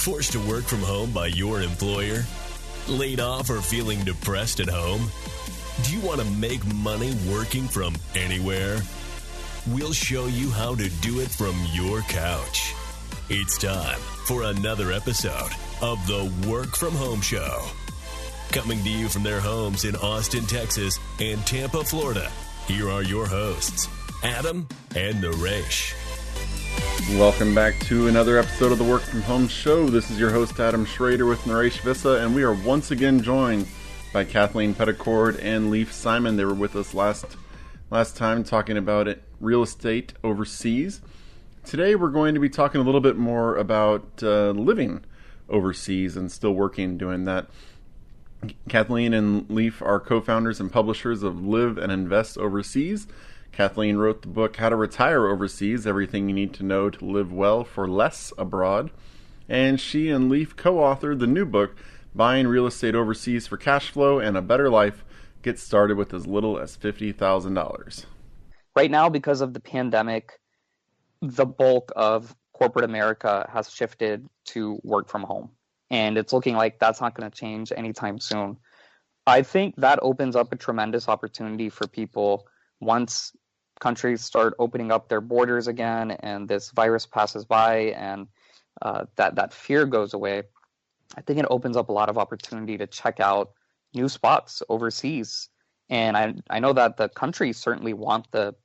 Forced to work from home by your employer? Laid off or feeling depressed at home? Do you want to make money working from anywhere? We'll show you how to do it from your couch. It's time for another episode of the Work From Home Show. Coming to you from their homes in Austin, Texas and Tampa, Florida, here are your hosts, Adam and Naresh. Welcome back to another episode of the Work From Home Show. This is your host, Adam Schrader with Naresh Vissa, and we are once again joined by Kathleen Peddicord and Lief Simon. They were with us last time talking about real estate overseas. Today we're going to be talking a little bit more about living overseas and still working doing that. Kathleen and Lief are co-founders and publishers of Live and Invest Overseas. Kathleen wrote the book, How to Retire Overseas, Everything You Need to Know to Live Well for Less Abroad. And she and Lief co-authored the new book, Buying Real Estate Overseas for Cash Flow and a Better Life. Get started with as little as $50,000. Right now, because of the pandemic, the bulk of corporate America has shifted to work from home. And it's looking like that's not going to change anytime soon. I think that opens up a tremendous opportunity for people once countries start opening up their borders again and this virus passes by and that fear goes away. I think it opens up a lot of opportunity to check out new spots overseas. And I know that the countries certainly want the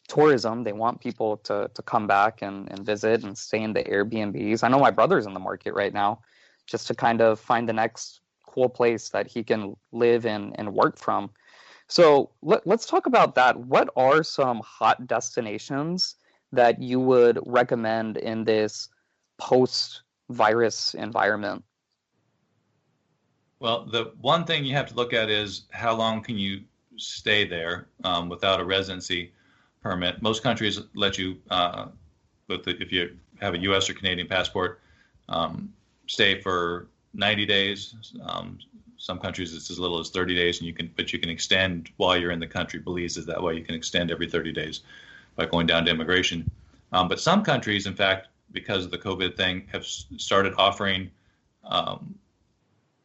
tourism. They want people to come back and visit and stay in the Airbnbs. I know my brother's in the market right now just to kind of find the next cool place that he can live in and work from. So let's talk about that. What are some hot destinations that you would recommend in this post-virus environment? Well, the one thing you have to look at is how long can you stay there without a residency permit. Most countries let you, if you have a U.S. or Canadian passport, stay for 90 days. Some countries it's as little as 30 days, and you can extend while you're in the country. Belize is that way. You can extend every 30 days by going down to immigration. But some countries, in fact, because of the COVID thing, have started offering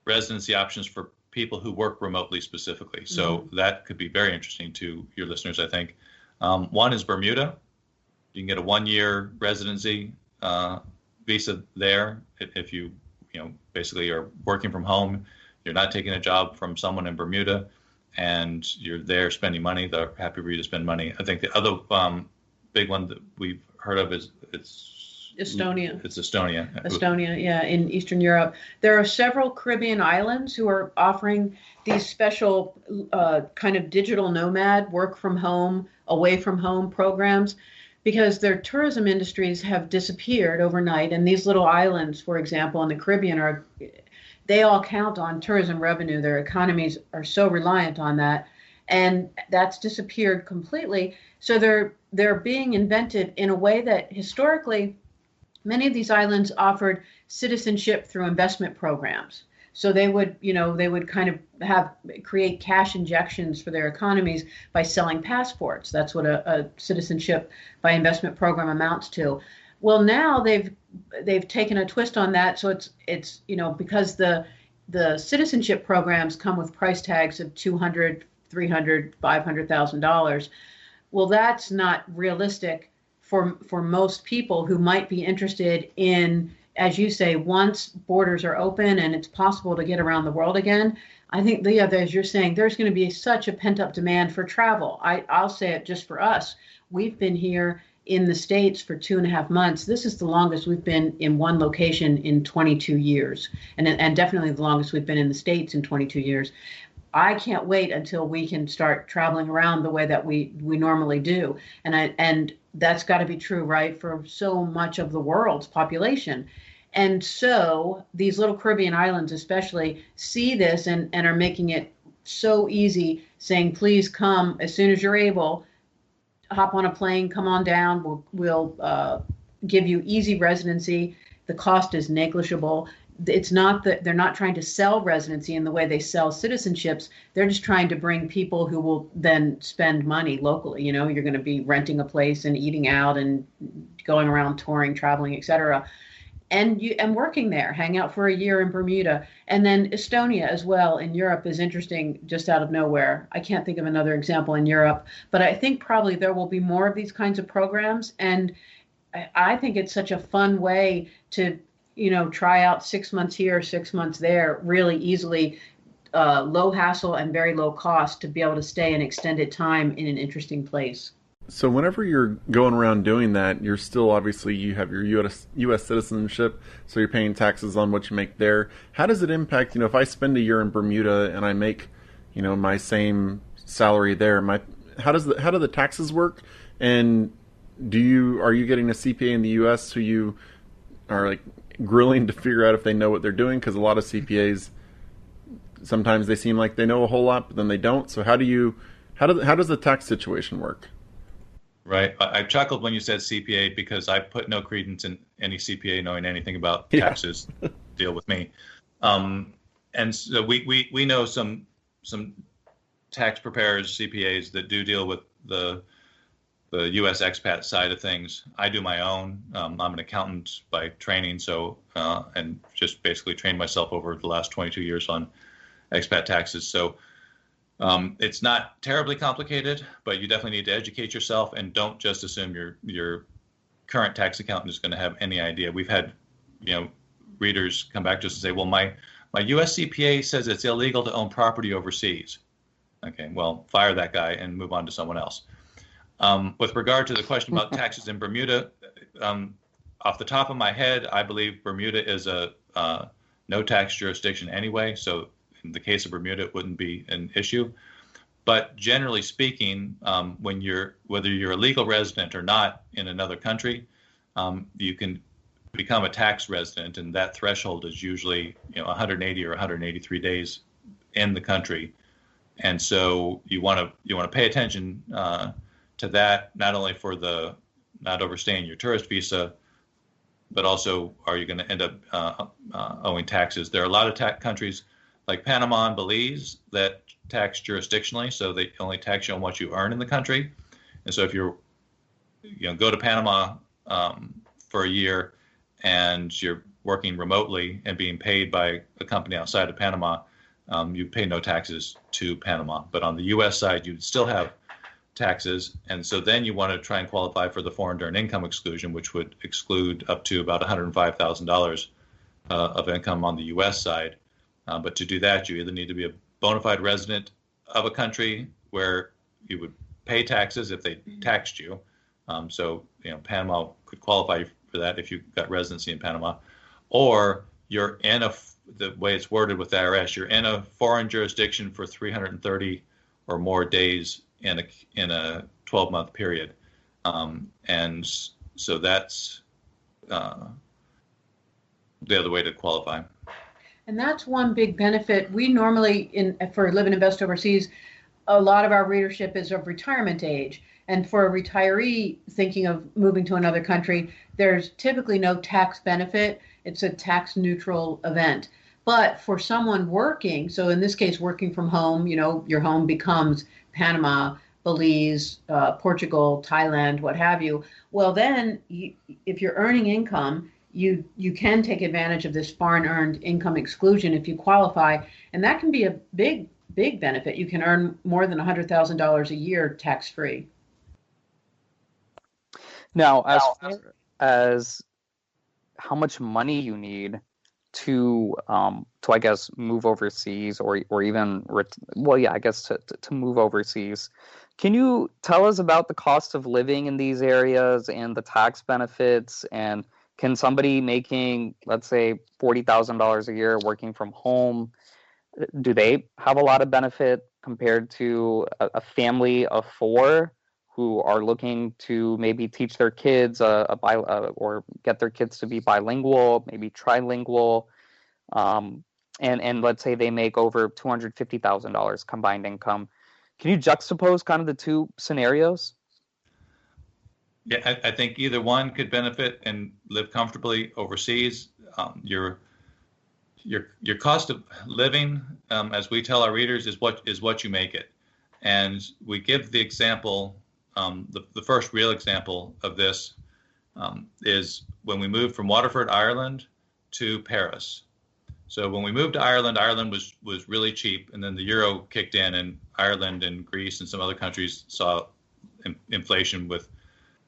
residency options for people who work remotely specifically. So that could be very interesting to your listeners, I think. One is Bermuda. You can get a 1-year residency visa there if you basically are working from home. You're not taking a job from someone in Bermuda, and you're there spending money. They're happy for you to spend money. I think the other big one that we've heard of is Estonia. It's Estonia. Estonia, yeah, in Eastern Europe. There are several Caribbean islands who are offering these special kind of digital nomad, work from home, away from home programs, because their tourism industries have disappeared overnight. And these little islands, for example, in the Caribbean, they all count on tourism revenue. Their economies are so reliant on that. And that's disappeared completely. So they're being invented in a way that historically, many of these islands offered citizenship through investment programs. So they would kind of create cash injections for their economies by selling passports. That's what a citizenship by investment program amounts to. Well, now they've taken a twist on that. So it's because the citizenship programs come with price tags of $200,000, $300,000, $500,000. Well, that's not realistic for most people who might be interested in, as you say, once borders are open and it's possible to get around the world again. I think, as you're saying, there's going to be such a pent-up demand for travel. I'll say it just for us. We've been here in the States for 2.5 months. This is the longest we've been in one location in 22 years, and definitely the longest we've been in the States in 22 years. I can't wait until we can start traveling around the way that we normally do. And that's got to be true, right, for so much of the world's population. And so these little Caribbean islands especially see this and are making it so easy, saying, please come as soon as you're able, hop on a plane, come on down. We'll give you easy residency. The cost is negligible. It's not that they're not trying to sell residency in the way they sell citizenships. They're just trying to bring people who will then spend money locally. You know, you're going to be renting a place and eating out and going around touring, traveling, etc. and working there, hang out for a year in Bermuda. And then Estonia as well in Europe is interesting, just out of nowhere. I can't think of another example in Europe, but I think probably there will be more of these kinds of programs. And I think it's such a fun way to, try out 6 months here, 6 months there, really easily, low hassle and very low cost to be able to stay an extended time in an interesting place. So whenever you're going around doing that, you're still, obviously, you have your U.S. citizenship, so you're paying taxes on what you make there. How does it impact, if I spend a year in Bermuda and I make, my same salary there, how do the taxes work? And are you getting a CPA in the U.S. who you are like grilling to figure out if they know what they're doing? Because a lot of CPAs, sometimes they seem like they know a whole lot, but then they don't. So how does the tax situation work? Right. I chuckled when you said CPA because I put no credence in any CPA knowing anything about taxes. Deal with me. And so we know some tax preparers, CPAs, that do deal with the U.S. expat side of things. I do my own. I'm an accountant by training, and just basically trained myself over the last 22 years on expat taxes. So it's not terribly complicated, but you definitely need to educate yourself, and don't just assume your current tax accountant is going to have any idea. We've had, readers come back to us and say, well, my U.S. CPA says it's illegal to own property overseas. Okay, well, fire that guy and move on to someone else. With regard to the question about taxes in Bermuda, off the top of my head, I believe Bermuda is a no tax jurisdiction anyway, so in the case of Bermuda, it wouldn't be an issue. But generally speaking, whether you're a legal resident or not in another country, you can become a tax resident, and that threshold is usually 180 or 183 days in the country. And so you want to pay attention to that, not only for not overstaying your tourist visa, but also are you going to end up owing taxes? There are a lot of countries like Panama and Belize that tax jurisdictionally, so they only tax you on what you earn in the country. And so if you're, go to Panama for a year and you're working remotely and being paid by a company outside of Panama, you pay no taxes to Panama. But on the U.S. side, you'd still have taxes. And so then you want to try and qualify for the foreign earned income exclusion, which would exclude up to about $105,000 of income on the U.S. side. But to do that, you either need to be a bona fide resident of a country where you would pay taxes if they taxed you. So, Panama could qualify for that if you got residency in Panama. Or you're in the way it's worded with the IRS, you're in a foreign jurisdiction for 330 or more days in a 12-month period. And so that's the other way to qualify. And that's one big benefit. We normally, for Live and Invest Overseas, a lot of our readership is of retirement age. And for a retiree thinking of moving to another country, there's typically no tax benefit. It's a tax neutral event. But for someone working, so in this case, working from home, your home becomes Panama, Belize, Portugal, Thailand, what have you. Well, then if you're earning income, you can take advantage of this foreign earned income exclusion if you qualify, and that can be a big benefit. You can earn more than $100,000 a year tax free. Now, as far as how much money you need to I guess move overseas, or even to move overseas, can you tell us about the cost of living in these areas and the tax benefits? And can somebody making, let's say, $40,000 a year working from home, do they have a lot of benefit compared to a family of four who are looking to maybe teach their kids or get their kids to be bilingual, maybe trilingual, and let's say they make over $250,000 combined income? Can you juxtapose kind of the two scenarios? Yeah, I think either one could benefit and live comfortably overseas. Your cost of living, as we tell our readers, is what you make it. And we give the example, the first real example of this is when we moved from Waterford, Ireland, to Paris. So when we moved to Ireland, Ireland was really cheap, and then the euro kicked in, and Ireland and Greece and some other countries saw inflation with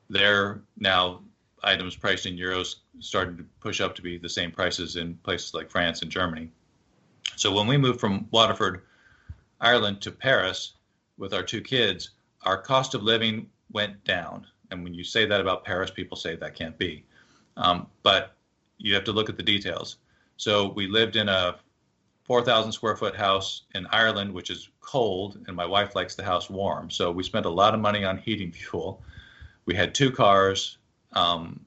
their now items priced in euros started to push up to be the same prices in places like France and Germany. So when we moved from Waterford, Ireland, to Paris with our two kids, our cost of living went down. And when you say that about Paris, people say that can't be. But you have to look at the details. So we lived in a 4,000 square foot house in Ireland, which is cold, and my wife likes the house warm. So we spent a lot of money on heating fuel. We had two cars, and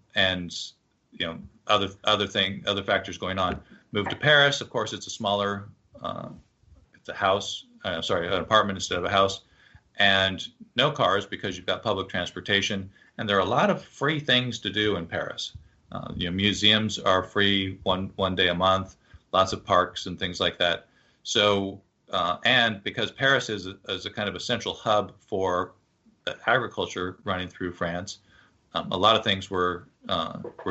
other factors going on. Moved to Paris. Of course, it's a smaller, it's a house. An apartment instead of a house, and no cars because you've got public transportation. And there are a lot of free things to do in Paris. Museums are free one day a month, lots of parks and things like that. So, and because Paris is a kind of a central hub for agriculture running through France, a lot of things were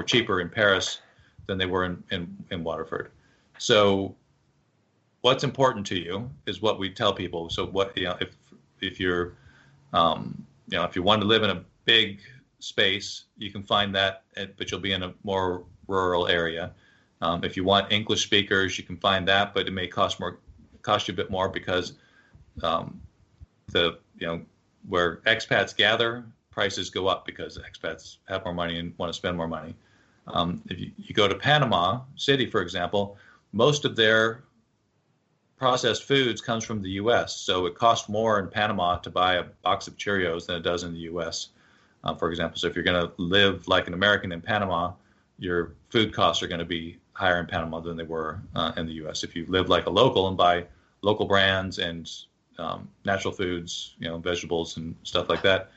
cheaper in Paris than they were in Waterford. So, what's important to you is what we tell people. So, if you're if you want to live in a big space, you can find that, but you'll be in a more rural area. If you want English speakers, you can find that, but it may cost you a bit more because where expats gather, prices go up because expats have more money and want to spend more money. If you go to Panama City, for example, most of their processed foods comes from the U.S., so it costs more in Panama to buy a box of Cheerios than it does in the U.S., for example. So if you're going to live like an American in Panama, your food costs are going to be higher in Panama than they were in the U.S. If you live like a local and buy local brands and natural foods, vegetables and stuff like that,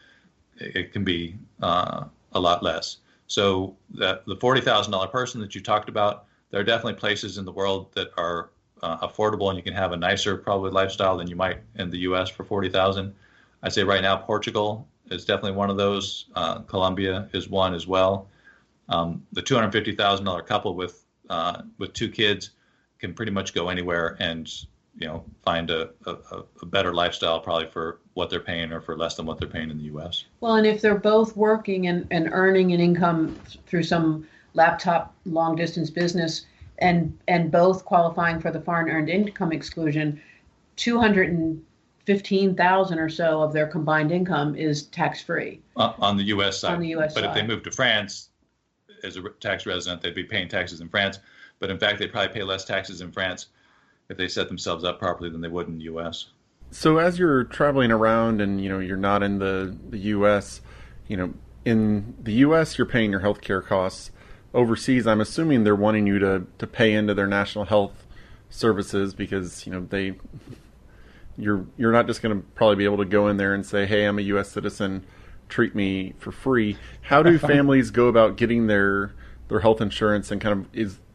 it can be a lot less. So the $40,000 person that you talked about, there are definitely places in the world that are affordable, and you can have a nicer probably lifestyle than you might in the U.S. for $40,000. I'd say right now Portugal is definitely one of those. Colombia is one as well. The $250,000 couple with two kids can pretty much go anywhere and find a better lifestyle probably for what they're paying or for less than what they're paying in the U.S. Well, and if they're both working and earning an income through some laptop long distance business and both qualifying for the foreign earned income exclusion, $215,000 or so of their combined income is tax free. On the U.S. side. On the U.S. But side. If they move to France as a tax resident, they'd be paying taxes in France. But in fact, they'd probably pay less taxes in France if they set themselves up properly than they would in the U.S. So as you're traveling around and, you're not in the U.S., in the U.S. you're paying your healthcare costs. Overseas, I'm assuming they're wanting you to pay into their national health services because, you're not just going to probably be able to go in there and say, hey, I'm a U.S. citizen, treat me for free. How do families go about getting their health insurance, and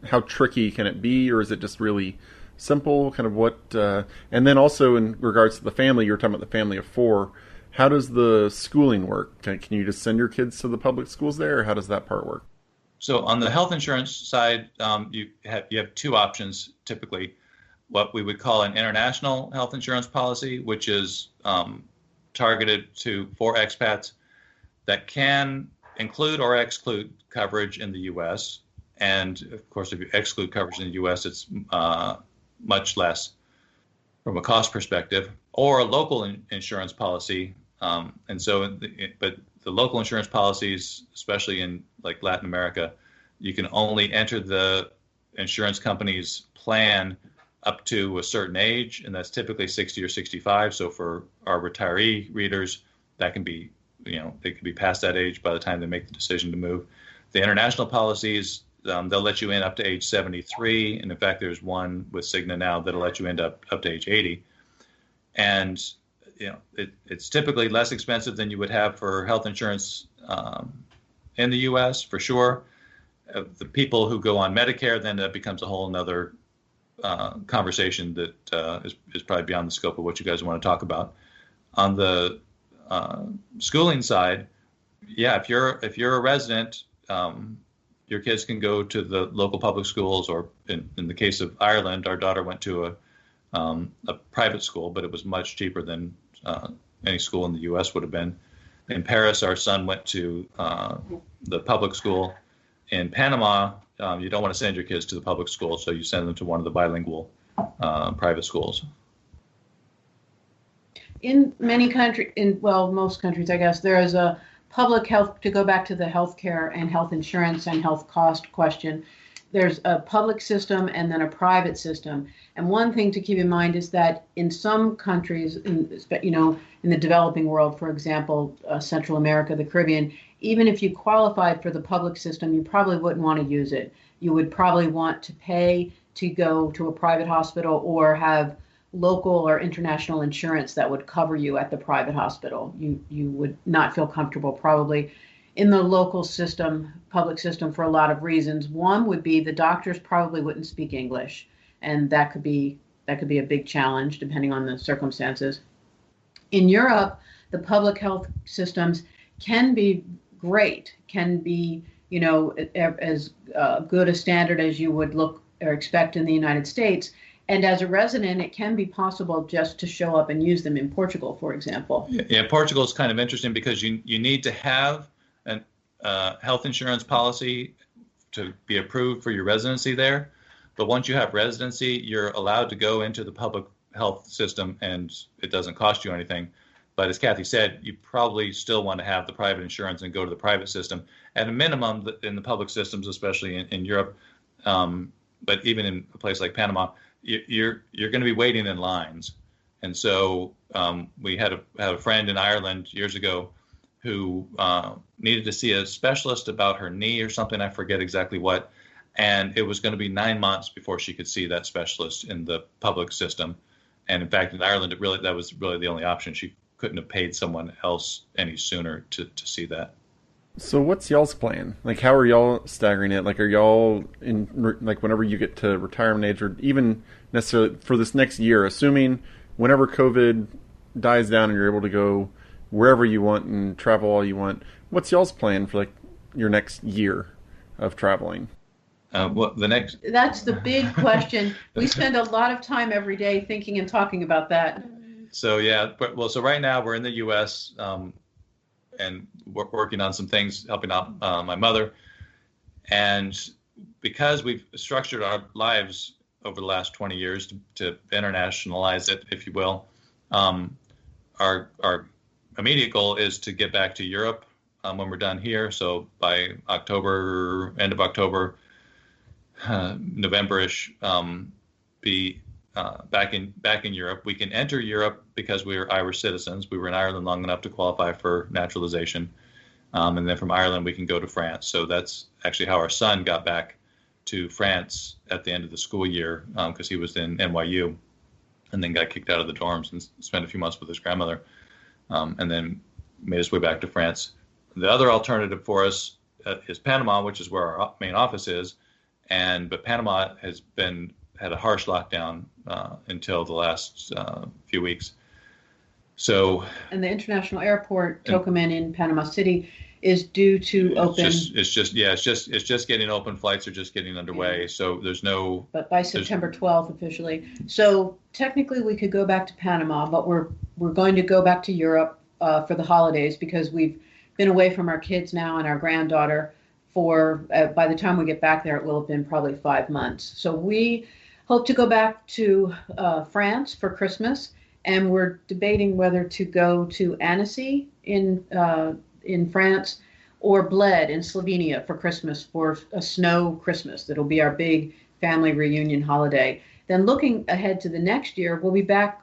how tricky can it be, or is it just really simple? And then also in regards to the family, you were talking about the family of four. How does the schooling work? Can you just send your kids to the public schools there, or how does that part work? So on the health insurance side, you have two options typically. What we would call an international health insurance policy, which is targeted for expats that can include or exclude coverage in the U.S. And of course, if you exclude coverage in the U.S., it's much less from a cost perspective, or a local insurance policy. But the local insurance policies, especially in like Latin America, you can only enter the insurance company's plan up to a certain age, and that's typically 60 or 65. So for our retiree readers, that can be, they could be past that age by the time they make the decision to move. The international policies, they'll let you in up to age 73, and in fact, there's one with Cigna now that'll let you end up to age 80. And it's typically less expensive than you would have for health insurance in the U.S. for sure. The people who go on Medicare, then that becomes a whole another conversation that is probably beyond the scope of what you guys want to talk about. On the schooling side, if you're a resident, your kids can go to the local public schools, or in the case of Ireland, our daughter went to a private school, but it was much cheaper than any school in the U.S. would have been. In Paris, our son went to the public school. In Panama, you don't want to send your kids to the public school, so you send them to one of the bilingual private schools. In many countries, most countries, I guess, there is a public health, to go back to the healthcare and health insurance and health cost question, there's a public system and then a private system. And one thing to keep in mind is that in some countries, in the developing world, for example, Central America, the Caribbean, even if you qualified for the public system, you probably wouldn't want to use it. You would probably want to pay to go to a private hospital or have local or international insurance that would cover you at the private hospital. You would not feel comfortable probably in the local system, public system, for a lot of reasons. One would be the doctors probably wouldn't speak English, and that could be a big challenge depending on the circumstances. In Europe, the public health systems can be great, can be, as good a standard as you would look or expect in the United States. And as a resident, it can be possible just to show up and use them in Portugal, for example. Yeah, Portugal is kind of interesting because you need to have a health insurance policy to be approved for your residency there. But once you have residency, you're allowed to go into the public health system and it doesn't cost you anything. But as Kathy said, you probably still want to have the private insurance and go to the private system. At a minimum, in the public systems, especially in Europe, but even in a place like Panama, you're going to be waiting in lines. And so we had a friend in Ireland years ago who needed to see a specialist about her knee or something. I forget exactly what. And it was going to be 9 months before she could see that specialist in the public system. And in fact, in Ireland, that was really the only option. She couldn't have paid someone else any sooner to see that. So what's y'all's plan? Like, how are y'all staggering it? Like, are y'all in, like, whenever you get to retirement age, or even necessarily for this next year, assuming whenever COVID dies down and you're able to go wherever you want and travel all you want, what's y'all's plan for, like, your next year of traveling? That's the big question. We spend a lot of time every day thinking and talking about that. So, yeah, so right now we're in the U.S., and we're working on some things, helping out my mother. And because we've structured our lives over the last 20 years to internationalize it, if you will, our immediate goal is to get back to Europe when we're done here. So by October, end of October, November-ish, be back in Europe. We can enter Europe because we are Irish citizens. We were in Ireland long enough to qualify for naturalization. And then from Ireland, we can go to France. So that's actually how our son got back to France at the end of the school year, because he was in NYU and then got kicked out of the dorms and spent a few months with his grandmother, and then made his way back to France. The other alternative for us is Panama, which is where our main office is. But Panama had a harsh lockdown until the last few weeks. So, and the international airport, Tocumen in Panama City, is due to open. It's just getting open. Flights are just getting underway. So there's no. But by September 12th officially. So technically we could go back to Panama, but we're going to go back to Europe for the holidays because we've been away from our kids now and our granddaughter for. By the time we get back there, it will have been probably 5 months. So we hope to go back to France for Christmas, and we're debating whether to go to Annecy in France or Bled in Slovenia for Christmas, for a snow Christmas. That'll be our big family reunion holiday. Then looking ahead to the next year, we'll be back.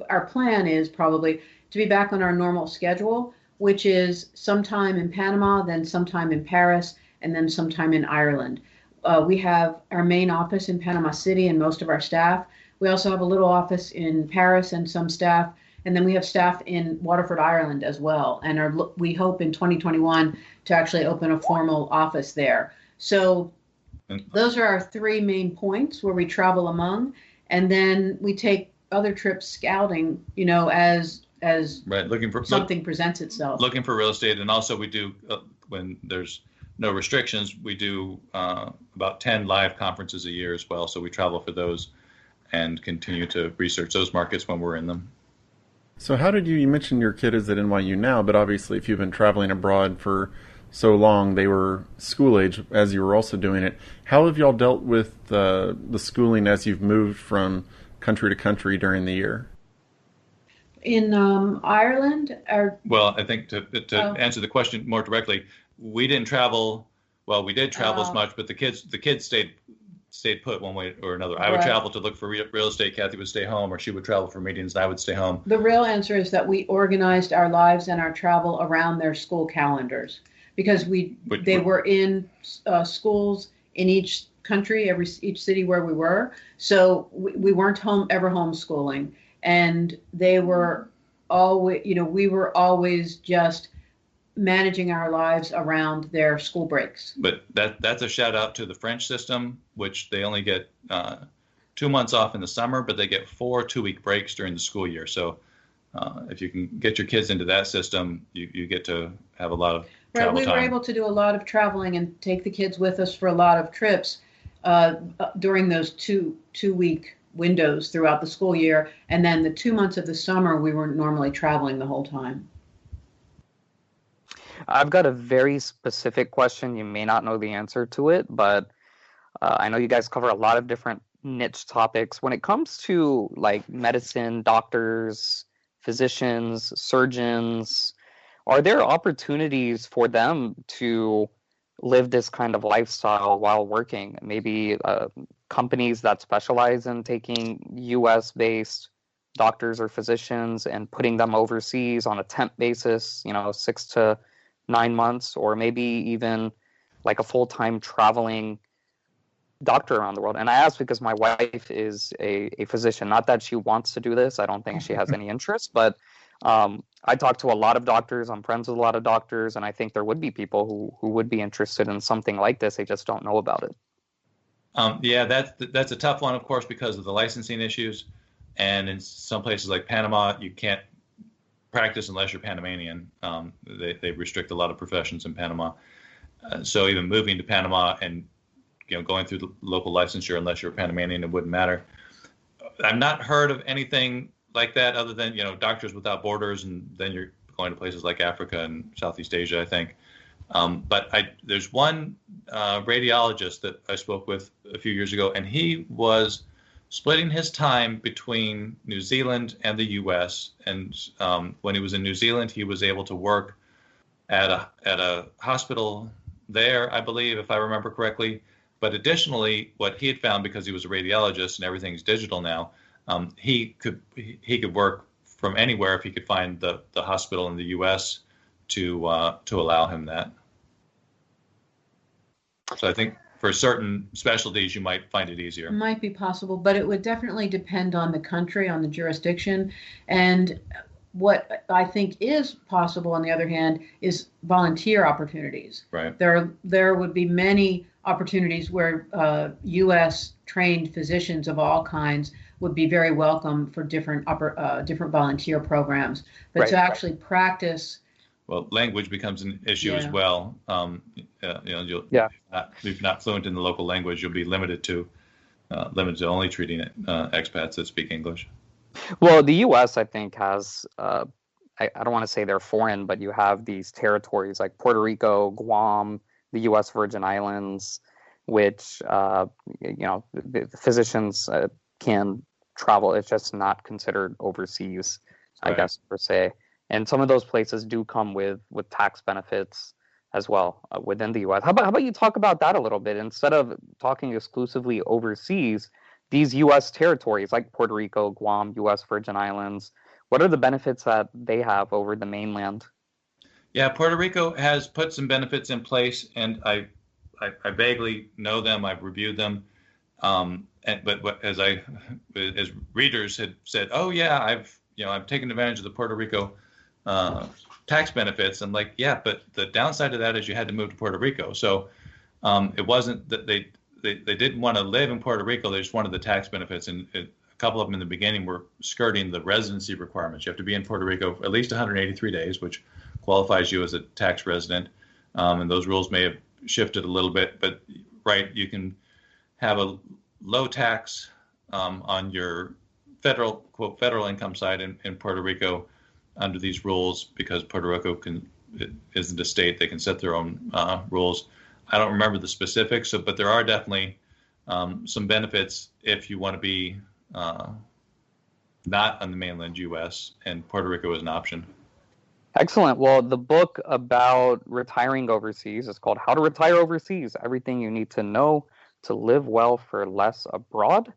Our plan is probably to be back on our normal schedule, which is sometime in Panama, then sometime in Paris, and then sometime in Ireland. We have our main office in Panama City and most of our staff. We also have a little office in Paris and some staff. And then we have staff in Waterford, Ireland as well. And we hope in 2021 to actually open a formal office there. So those are our three main points where we travel among. And then we take other trips scouting, as right, something presents itself. Looking for real estate. And also we do, when there's no restrictions, we do about 10 live conferences a year as well. So we travel for those and continue to research those markets when we're in them. So how did you mentioned your kid is at NYU now, but obviously if you've been traveling abroad for so long, they were school age as you were also doing it. How have y'all dealt with the schooling as you've moved from country to country during the year? In Ireland? Well, I think to answer the question more directly, we didn't travel. Well, we did travel as much, but the kids stayed put one way or another. I would travel to look for real estate. Kathy would stay home, or she would travel for meetings, and I would stay home. The real answer is that we organized our lives and our travel around their school calendars, because they were in schools in each country, each city where we were. So we weren't ever homeschooling, and they were always, we were always just managing our lives around their school breaks. But that's a shout out to the French system, which they only get 2 months off in the summer, but they get 4 2-week breaks during the school year. So if you can get your kids into that system, you get to have a lot of travel time. We were able to do a lot of traveling and take the kids with us for a lot of trips during those 2-week windows throughout the school year. And then the 2 months of the summer, we were normally traveling the whole time. I've got a very specific question. You may not know the answer to it, but I know you guys cover a lot of different niche topics. When it comes to like medicine, doctors, physicians, surgeons, are there opportunities for them to live this kind of lifestyle while working? Maybe companies that specialize in taking U.S.-based doctors or physicians and putting them overseas on a temp basis, 6 to 9 months, or maybe even like a full-time traveling doctor around the world. And I ask because my wife is a physician. Not that she wants to do this. I don't think she has any interest, but I talk to a lot of doctors. I'm friends with a lot of doctors, and I think there would be people who would be interested in something like this. They just don't know about it. Yeah, that's a tough one, of course, because of the licensing issues. And in some places like Panama, you can't practice unless you're Panamanian. They restrict a lot of professions in Panama. So even moving to Panama and going through the local licensure, unless you're Panamanian, it wouldn't matter. I've not heard of anything like that other than Doctors Without Borders, and then you're going to places like Africa and Southeast Asia, I think. But there's one radiologist that I spoke with a few years ago, and he was splitting his time between New Zealand and the U.S. And when he was in New Zealand, he was able to work at a hospital there, I believe, if I remember correctly. But additionally, what he had found, because he was a radiologist and everything's digital now, he could work from anywhere if he could find the hospital in the U.S. to allow him that. So I think for certain specialties, you might find it easier. It might be possible, but it would definitely depend on the country, on the jurisdiction. And what I think is possible, on the other hand, is volunteer opportunities. Right. There would be many opportunities where U.S. trained physicians of all kinds would be very welcome for different volunteer programs. But to actually practice. Well, language becomes an issue as well. If you're not fluent in the local language, you'll be limited to only treating expats that speak English. Well, the U.S. I think has I don't want to say they're foreign, but you have these territories like Puerto Rico, Guam, the U.S. Virgin Islands, which the physicians can travel. It's just not considered overseas, right. I guess, per se. And some of those places do come with tax benefits as well within the U.S. How about you talk about that a little bit? Instead of talking exclusively overseas, these U.S. territories like Puerto Rico, Guam, U.S. Virgin Islands, what are the benefits that they have over the mainland? Yeah, Puerto Rico has put some benefits in place, and I vaguely know them. I've reviewed them. But as readers had said, oh yeah, I've taken advantage of the Puerto Rico tax benefits. I'm like, yeah, but the downside of that is you had to move to Puerto Rico. So it wasn't that they didn't want to live in Puerto Rico. They just wanted the tax benefits. And a couple of them in the beginning were skirting the residency requirements. You have to be in Puerto Rico for at least 183 days, which qualifies you as a tax resident. And those rules may have shifted a little bit, but right, you can have a low tax on your federal income side in Puerto Rico under these rules, because Puerto Rico isn't a state. They can set their own rules. I don't remember the specifics, but there are definitely some benefits if you want to be not on the mainland U.S., and Puerto Rico is an option. Excellent. Well, the book about retiring overseas is called How to Retire Overseas, Everything You Need to Know to Live Well for Less Abroad.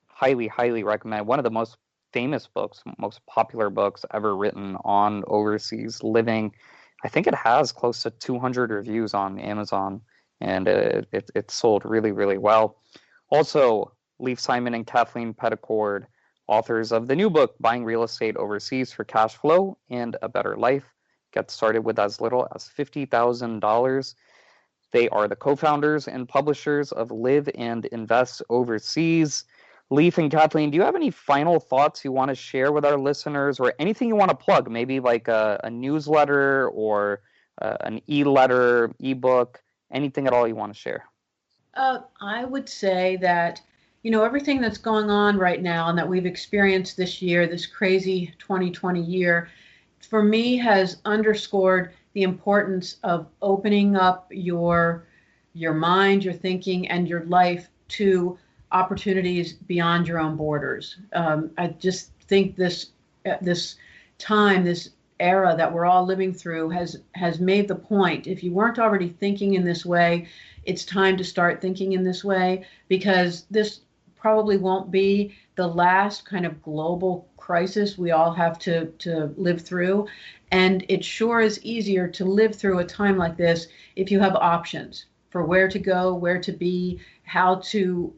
Highly, highly recommend. One of the most famous books, most popular books ever written on overseas living. I think it has close to 200 reviews on Amazon, and it's sold really, really well. Also, Lief Simon and Kathleen Peddicord, authors of the new book, Buying Real Estate Overseas for Cash Flow and a Better Life. Get started with as little as $50,000. They are the co-founders and publishers of Live and Invest Overseas. Lief and Kathleen, do you have any final thoughts you want to share with our listeners, or anything you want to plug? Maybe like a newsletter or an e-letter, ebook, anything at all you want to share? I would say that, everything that's going on right now and that we've experienced this year, this crazy 2020 year, for me has underscored the importance of opening up your mind, your thinking, and your life to opportunities beyond your own borders. I just think this time, this era that we're all living through has made the point. If you weren't already thinking in this way, it's time to start thinking in this way, because this probably won't be the last kind of global crisis we all have to live through. And it sure is easier to live through a time like this if you have options for where to go, where to be, how to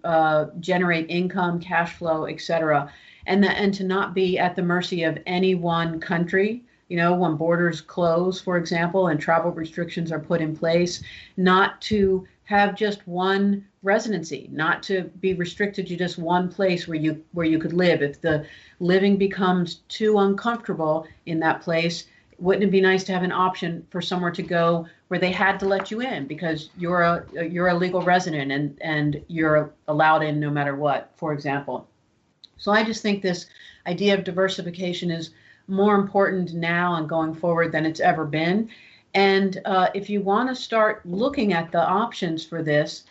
generate income, cash flow, etc. And to not be at the mercy of any one country. When borders close, for example, and travel restrictions are put in place, not to have just one residency, not to be restricted to just one place where you could live. If the living becomes too uncomfortable in that place, wouldn't it be nice to have an option for somewhere to go where they had to let you in because you're a legal resident and you're allowed in no matter what, for example. So I just think this idea of diversification is more important now and going forward than it's ever been. And if you want to start looking at the options for this,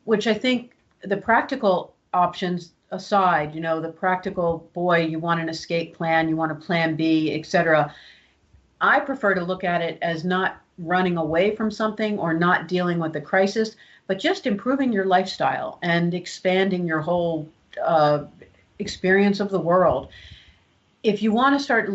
which I think the practical options aside, the practical, boy, you want an escape plan, you want a plan B, etc. I prefer to look at it as not running away from something or not dealing with the crisis, but just improving your lifestyle and expanding your whole experience of the world. If you want to start,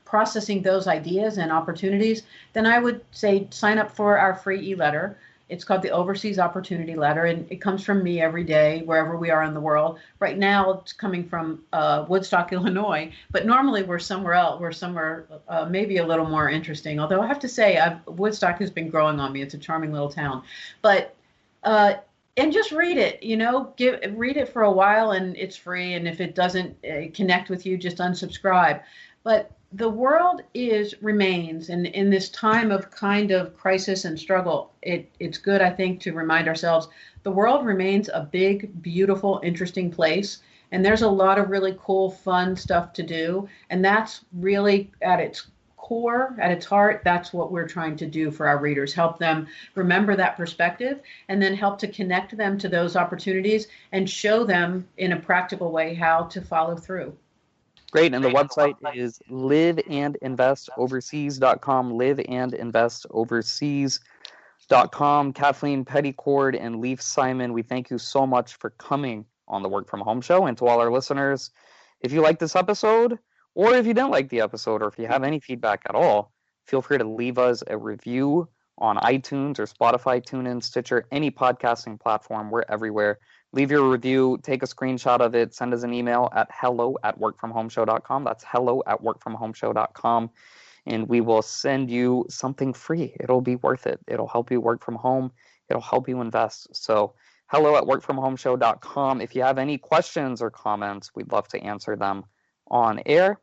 processing those ideas and opportunities, then I would say sign up for our free e-letter. It's called the Overseas Opportunity Letter, and it comes from me every day, wherever we are in the world. Right now, it's coming from Woodstock, Illinois, but normally we're somewhere else. We're somewhere maybe a little more interesting. Although I have to say, Woodstock has been growing on me. It's a charming little town. But and just read it, read it for a while, and it's free. And if it doesn't connect with you, just unsubscribe. But the world remains, and in this time of kind of crisis and struggle, it's good, I think, to remind ourselves the world remains a big, beautiful, interesting place. And there's a lot of really cool, fun stuff to do. And that's really at its core, at its heart, that's what we're trying to do for our readers, help them remember that perspective and then help to connect them to those opportunities and show them in a practical way how to follow through. Great. And the website is liveandinvestoverseas.com, liveandinvestoverseas.com. Kathleen Peddicord and Lief Simon, we thank you so much for coming on the Work From Home Show. And to all our listeners, if you like this episode, or if you didn't like the episode, or if you have any feedback at all, feel free to leave us a review on iTunes or Spotify, TuneIn, Stitcher, any podcasting platform. We're everywhere. Leave your review, take a screenshot of it, send us an email at hello@workfromhomeshow.com. That's hello@workfromhomeshow.com. And we will send you something free. It'll be worth it. It'll help you work from home. It'll help you invest. So hello@workfromhomeshow.com. If you have any questions or comments, we'd love to answer them on air.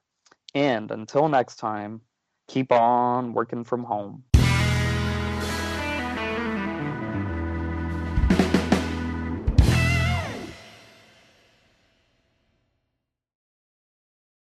And until next time, keep on working from home.